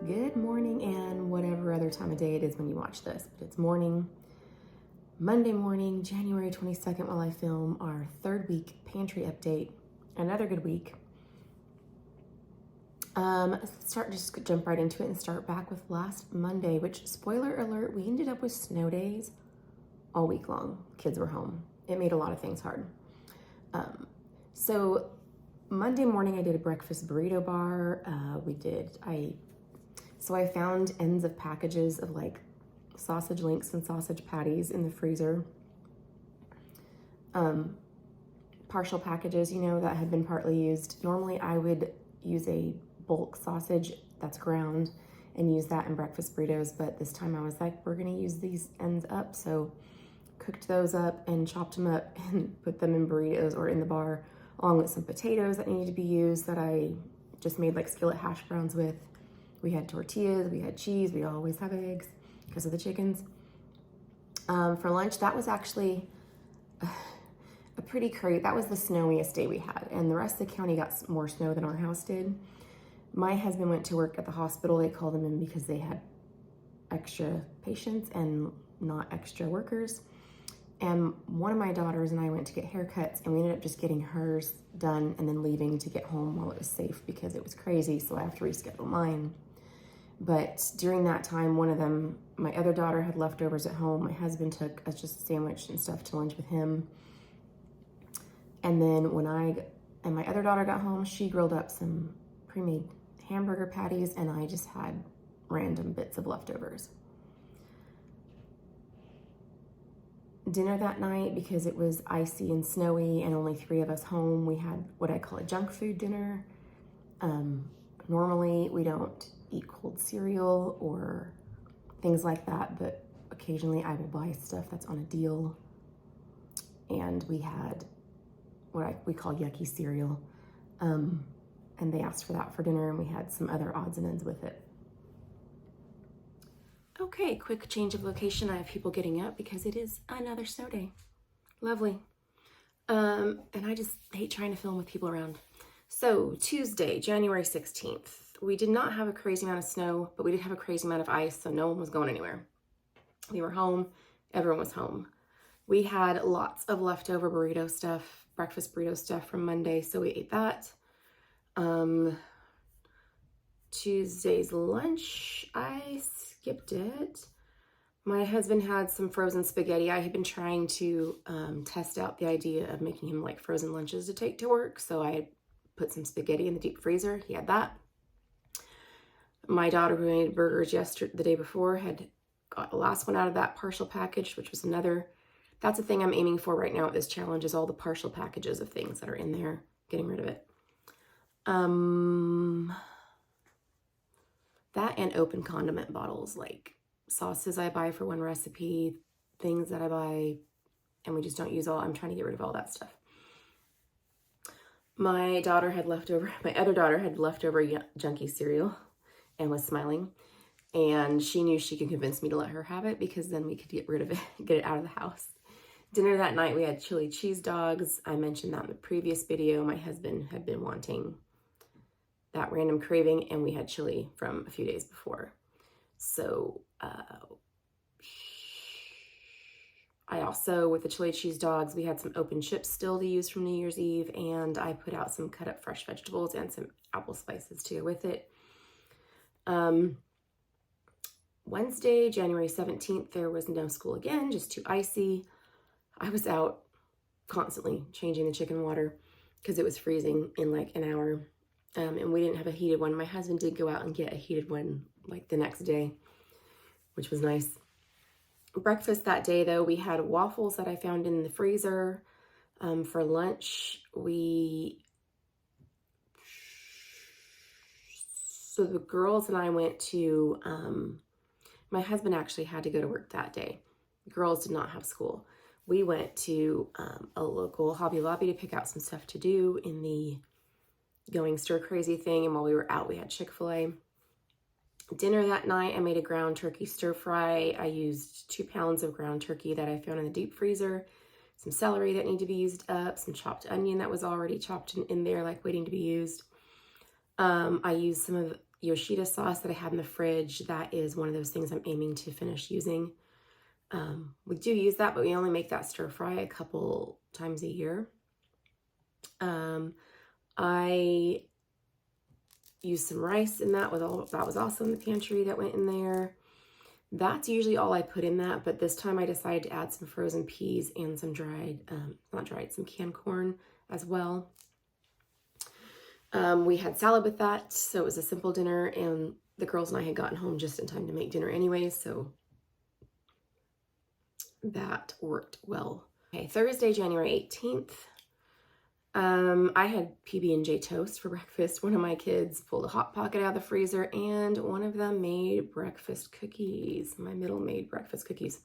Good morning and whatever other time of day it is when you watch this, but it's morning, Monday morning, January 22nd, while I film our third week pantry update. Another good week. Just jump right into it and start back with last Monday, which, spoiler alert, we ended up with snow days all week long. Kids were home. It made a lot of things hard. So Monday morning I did a breakfast burrito bar. So I found ends of packages of like sausage links and sausage patties in the freezer. Partial packages, that had been partly used. Normally I would use a bulk sausage that's ground and use that in breakfast burritos, but this time I was like, we're gonna use these ends up. So cooked those up and chopped them up and put them in burritos or in the bar, along with some potatoes that needed to be used that I just made like skillet hash browns with. We had tortillas, we had cheese, we always have eggs because of the chickens. For lunch, that was actually a pretty crazy, that was the snowiest day we had, and the rest of the county got more snow than our house did. My husband went to work at the hospital. They called him in because they had extra patients and not extra workers. And one of my daughters and I went to get haircuts, and we ended up just getting hers done and then leaving to get home while it was safe because it was crazy, so I have to reschedule mine. But during that time, one of them, my other daughter, had leftovers at home. My husband took us just a sandwich and stuff to lunch with him. And then when my other daughter got home, she grilled up some pre-made hamburger patties, and I just had random bits of leftovers. Dinner that night, because it was icy and snowy and only 3 of us home, we had what I call a junk food dinner. Normally we don't eat cold cereal or things like that, but occasionally I will buy stuff that's on a deal. And we had what we call yucky cereal. And they asked for that for dinner, and we had some other odds and ends with it. Okay, quick change of location. I have people getting up because it is another snow day. Lovely. And I just hate trying to film with people around. So Tuesday, January 16th, we did not have a crazy amount of snow, but we did have a crazy amount of ice, so no one was going anywhere. We were home, everyone was home. We had lots of leftover burrito stuff, breakfast burrito stuff from Monday, so we ate that. Tuesday's lunch, I skipped it. My husband had some frozen spaghetti. I had been trying to test out the idea of making him like frozen lunches to take to work, so I put some spaghetti in the deep freezer. He had that. My daughter, who made burgers the day before, had got the last one out of that partial package, which was that's a thing I'm aiming for right now at this challenge, is all the partial packages of things that are in there, getting rid of it. That and open condiment bottles, like sauces I buy for one recipe, things that I buy and we just don't use all. I'm trying to get rid of all that stuff. My other daughter had leftover junky cereal and was smiling, and she knew she could convince me to let her have it because then we could get rid of it, get it out of the house. Dinner that night, we had chili cheese dogs. I mentioned that in the previous video. My husband had been wanting that random craving, and we had chili from a few days before. So I also, with the chili cheese dogs, we had some open chips still to use from New Year's Eve, and I put out some cut up fresh vegetables and some apple slices to go with it. Wednesday, January 17th, there was no school again, just too icy. I was out constantly changing the chicken water because it was freezing in like an hour. And we didn't have a heated one. My husband did go out and get a heated one like the next day, which was nice. Breakfast that day, though, we had waffles that I found in the freezer. For lunch, so the girls and I went to, my husband actually had to go to work that day. The girls did not have school. We went to a local Hobby Lobby to pick out some stuff to do in the going stir crazy thing, and while we were out, we had Chick-fil-A. Dinner that night, I made a ground turkey stir fry. I used 2 pounds of ground turkey that I found in the deep freezer, some celery that needed to be used up, some chopped onion that was already chopped in there, like waiting to be used. I used some of Yoshida sauce that I have in the fridge. That is one of those things I'm aiming to finish using. We do use that, but we only make that stir fry a couple times a year. I used some rice in that. That was also in the pantry that went in there. That's usually all I put in that, but this time I decided to add some frozen peas and some some canned corn as well. We had salad with that, so it was a simple dinner, and the girls and I had gotten home just in time to make dinner anyway, so that worked well. Okay, Thursday, January 18th. I had PB&J toast for breakfast. One of my kids pulled a Hot Pocket out of the freezer, and one of them made breakfast cookies. My middle made breakfast cookies.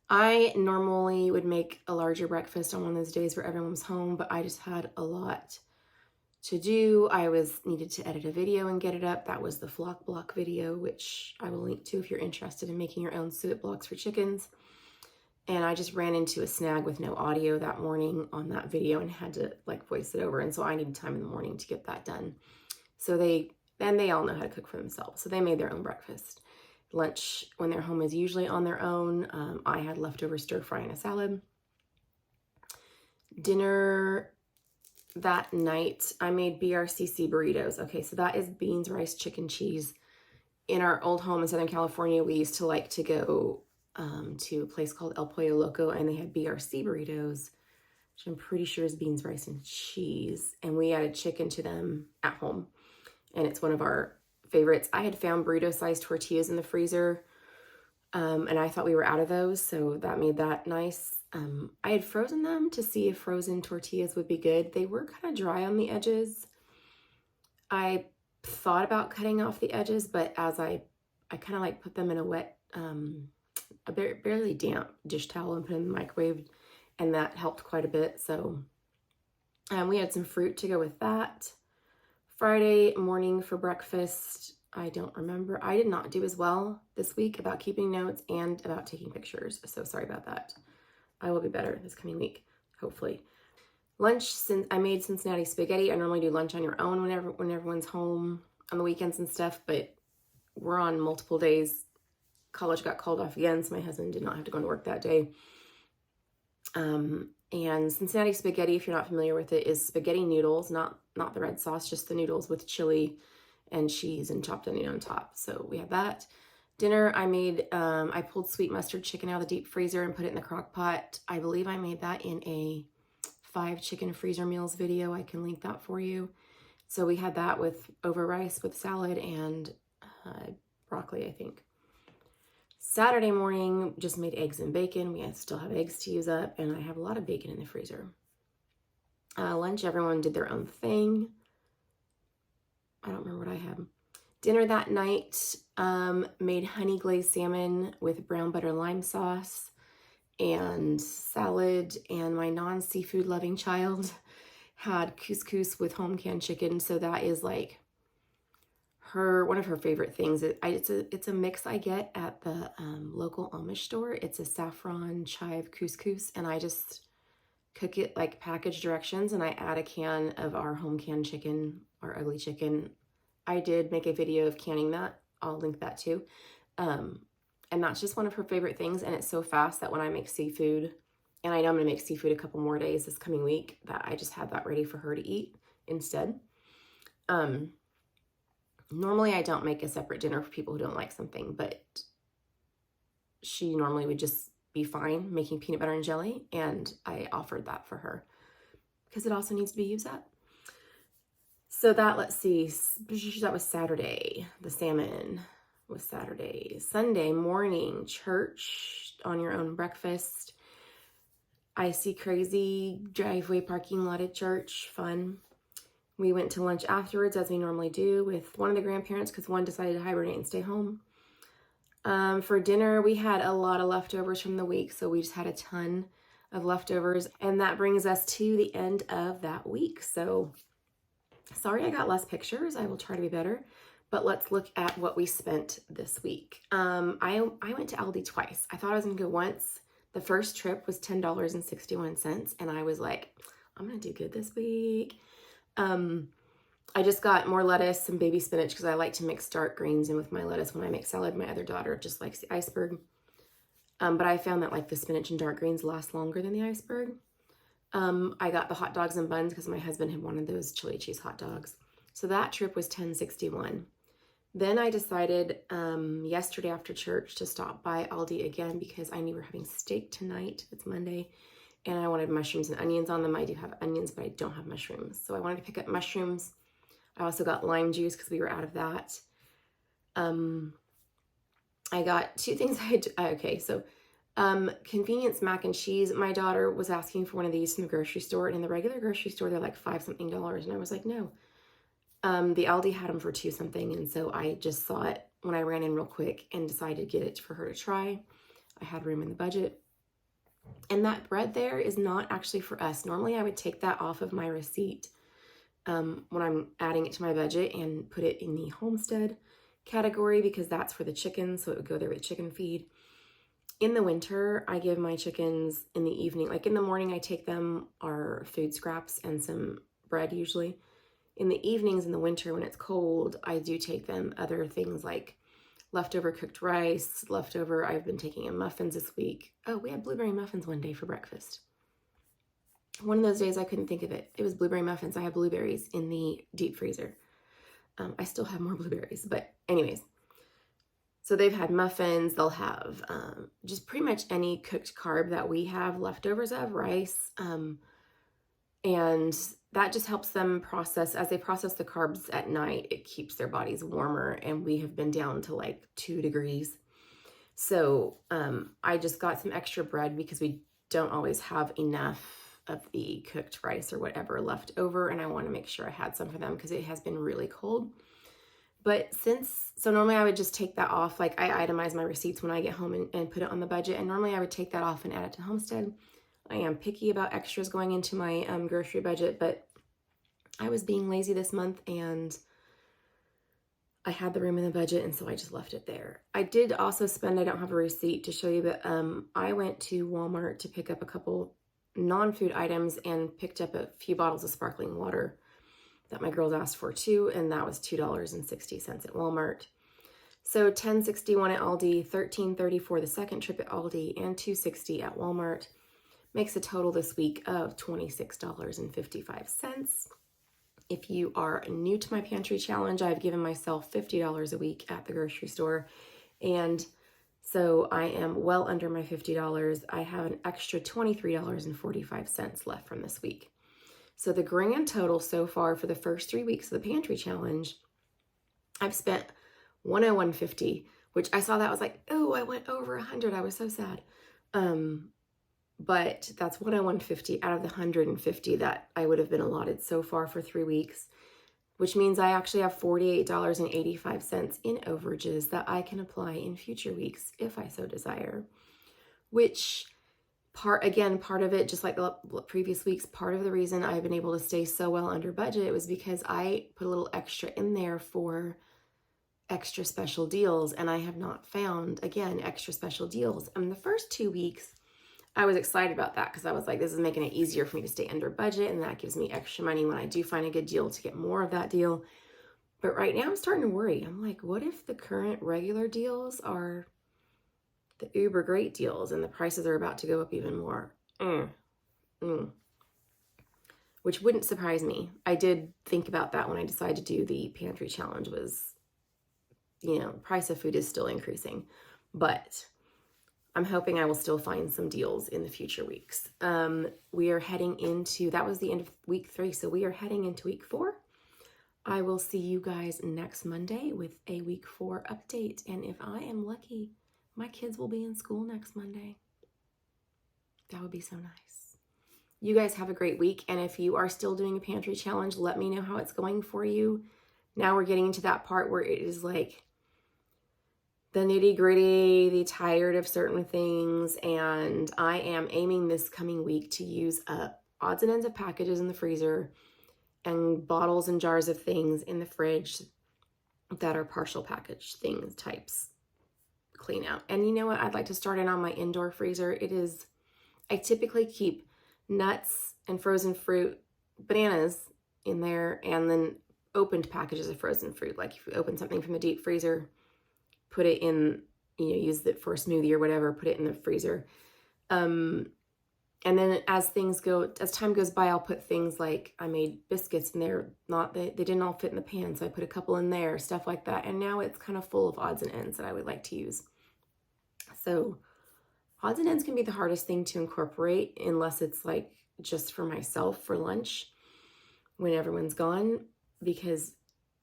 I normally would make a larger breakfast on one of those days where everyone was home, but I just had a lot to do. I needed to edit a video and get it up. That was the flock block video, which I will link to if you're interested in making your own suet blocks for chickens. And I just ran into a snag with no audio that morning on that video and had to like voice it over. And so I needed time in the morning to get that done. So they all know how to cook for themselves. So they made their own breakfast. Lunch when they're home is usually on their own. I had leftover stir fry and a salad. Dinner that night, I made BRCC burritos. Okay, so that is beans, rice, chicken, cheese. In our old home in Southern California, we used to like to go to a place called El Pollo Loco, and they had BRC burritos, which I'm pretty sure is beans, rice, and cheese. And we added chicken to them at home, and it's one of our favorites. I had found burrito-sized tortillas in the freezer, and I thought we were out of those, so that made that nice. I had frozen them to see if frozen tortillas would be good. They were kind of dry on the edges. I thought about cutting off the edges, but as I kind of like put them in a wet, a barely damp dish towel and put them in the microwave, and that helped quite a bit. So we had some fruit to go with that. Friday morning for breakfast, I don't remember. I did not do as well this week about keeping notes and about taking pictures. So sorry about that. I will be better this coming week, hopefully. Lunch, since I made Cincinnati spaghetti. I normally do lunch on your own when everyone's home on the weekends and stuff, but we're on multiple days. College got called off again, so my husband did not have to go to work that day. And Cincinnati spaghetti, if you're not familiar with it, is spaghetti noodles, not the red sauce, just the noodles with chili and cheese and chopped onion on top. So we have that. Dinner, I made, I pulled sweet mustard chicken out of the deep freezer and put it in the crock pot. I believe I made that in a 5 chicken freezer meals video. I can link that for you. So we had that over rice with salad and broccoli, I think. Saturday morning, just made eggs and bacon. We still have eggs to use up, and I have a lot of bacon in the freezer. Lunch, everyone did their own thing. I don't remember what I had. Dinner that night, made honey glazed salmon with brown butter lime sauce and salad, and my non-seafood loving child had couscous with home canned chicken. So that is like one of her favorite things. It's a mix I get at the local Amish store. It's a saffron chive couscous, and I just cook it like package directions, and I add a can of our home canned chicken, our ugly chicken. I did make a video of canning that. I'll link that too. And that's just one of her favorite things, and it's so fast that when I make seafood, and I know I'm gonna make seafood a couple more days this coming week, that I just had that ready for her to eat instead. Normally I don't make a separate dinner for people who don't like something, but she normally would just be fine making peanut butter and jelly, and I offered that for her because it also needs to be used up. So that, let's see, that was Saturday. The salmon was Saturday. Sunday morning, church on your own breakfast. Icy crazy driveway parking lot at church, fun. We went to lunch afterwards, as we normally do, with one of the grandparents because one decided to hibernate and stay home. For dinner, we had a lot of leftovers from the week, so we just had a ton of leftovers. And that brings us to the end of that week. So sorry I got less pictures. I will try to be better. But let's look at what we spent this week. I went to Aldi twice. I thought I was going to go once. The first trip was $10.61, and I was like, I'm going to do good this week. I just got more lettuce, some baby spinach, because I like to mix dark greens in with my lettuce when I make salad. My other daughter just likes the iceberg. But I found that like the spinach and dark greens last longer than the iceberg. I got the hot dogs and buns because my husband had wanted those chili cheese hot dogs. So that trip was $10.61. Then I decided yesterday after church to stop by Aldi again because I knew we were having steak tonight. It's Monday. And I wanted mushrooms and onions on them. I do have onions, but I don't have mushrooms. So I wanted to pick up mushrooms. I also got lime juice because we were out of that. I got two things convenience mac and cheese. My daughter was asking for one of these from the grocery store, and in the regular grocery store, they're like $5-something, and I was like, no. The Aldi had them for $2-something, and so I just saw it when I ran in real quick and decided to get it for her to try. I had room in the budget. And that bread there is not actually for us. Normally, I would take that off of my receipt when I'm adding it to my budget and put it in the homestead category because that's for the chickens, so it would go there with chicken feed. In the winter, I give my chickens in the evening. Like in the morning, I take them our food scraps and some bread usually. In the evenings in the winter when it's cold, I do take them other things like leftover cooked rice, I've been taking in muffins this week. Oh, we had blueberry muffins one day for breakfast. One of those days I couldn't think of it. It was blueberry muffins. I have blueberries in the deep freezer. I still have more blueberries, but anyways. So they've had muffins. They'll have just pretty much any cooked carb that we have leftovers of, rice. And that just helps them process. As they process the carbs at night, it keeps their bodies warmer. And we have been down to like 2 degrees. So I just got some extra bread because we don't always have enough of the cooked rice or whatever left over, and I want to make sure I had some for them because it has been really cold. But so normally I would just take that off. Like I itemize my receipts when I get home and put it on the budget, and normally I would take that off and add it to Homestead. I am picky about extras going into my grocery budget, but I was being lazy this month and I had the room in the budget, and so I just left it there. I did also spend, I don't have a receipt to show you, but I went to Walmart to pick up a couple non-food items and picked up a few bottles of sparkling water that my girls asked for too, and that was $2.60 at Walmart. So $10.61 at Aldi, $13.34 the second trip at Aldi, and $2.60 at Walmart makes a total this week of $26.55. If you are new to my pantry challenge, I've given myself $50 a week at the grocery store, and so I am well under my $50. I have an extra $23.45 left from this week. So the grand total so far for the first 3 weeks of the pantry challenge, I've spent $101.50, which I saw that I was like, oh, I went over 100. I was so sad. But that's $101.50 out of the $150 that I would have been allotted so far for 3 weeks, which means I actually have $48.85 in overages that I can apply in future weeks if I so desire. Which part of it, just like the previous weeks, part of the reason I've been able to stay so well under budget was because I put a little extra in there for extra special deals, and I have not found, again, extra special deals. The first 2 weeks, I was excited about that because I was like, this is making it easier for me to stay under budget, and that gives me extra money when I do find a good deal to get more of that deal. But right now I'm starting to worry. I'm like, what if the current regular deals are the uber great deals and the prices are about to go up even more? Which wouldn't surprise me. I did think about that when I decided to do the pantry challenge was, price of food is still increasing, but I'm hoping I will still find some deals in the future weeks. We are heading into, that was the end of week 3, so we are heading into week 4. I will see you guys next Monday with a week 4 update, and if I am lucky, my kids will be in school next Monday. That would be so nice. You guys have a great week, and if you are still doing a pantry challenge, let me know how it's going for you. Now we're getting into that part where it is like the nitty-gritty, the tired of certain things, and I am aiming this coming week to use up odds and ends of packages in the freezer and bottles and jars of things in the fridge that are partial package things types clean out. And you know what? I'd like to start in on my indoor freezer. I typically keep nuts and frozen fruit, bananas in there, and then opened packages of frozen fruit. Like if you open something from the deep freezer, put it in, use it for a smoothie or whatever, put it in the freezer. And then as time goes by, I'll put things like I made biscuits and they didn't all fit in the pan. So I put a couple in there, stuff like that. And now it's kind of full of odds and ends that I would like to use. So odds and ends can be the hardest thing to incorporate unless it's like just for myself for lunch when everyone's gone, because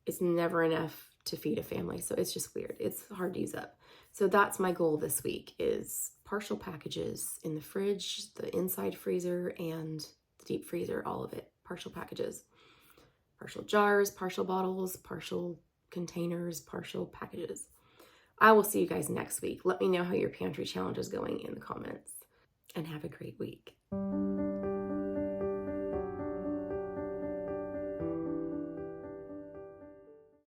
it's never enough to feed a family. So it's just weird. It's hard to use up. So that's my goal this week, is partial packages in the fridge, the inside freezer, and the deep freezer, all of it. Partial packages, partial jars, partial bottles, partial containers, partial packages. I will see you guys next week. Let me know how your pantry challenge is going in the comments, and have a great week.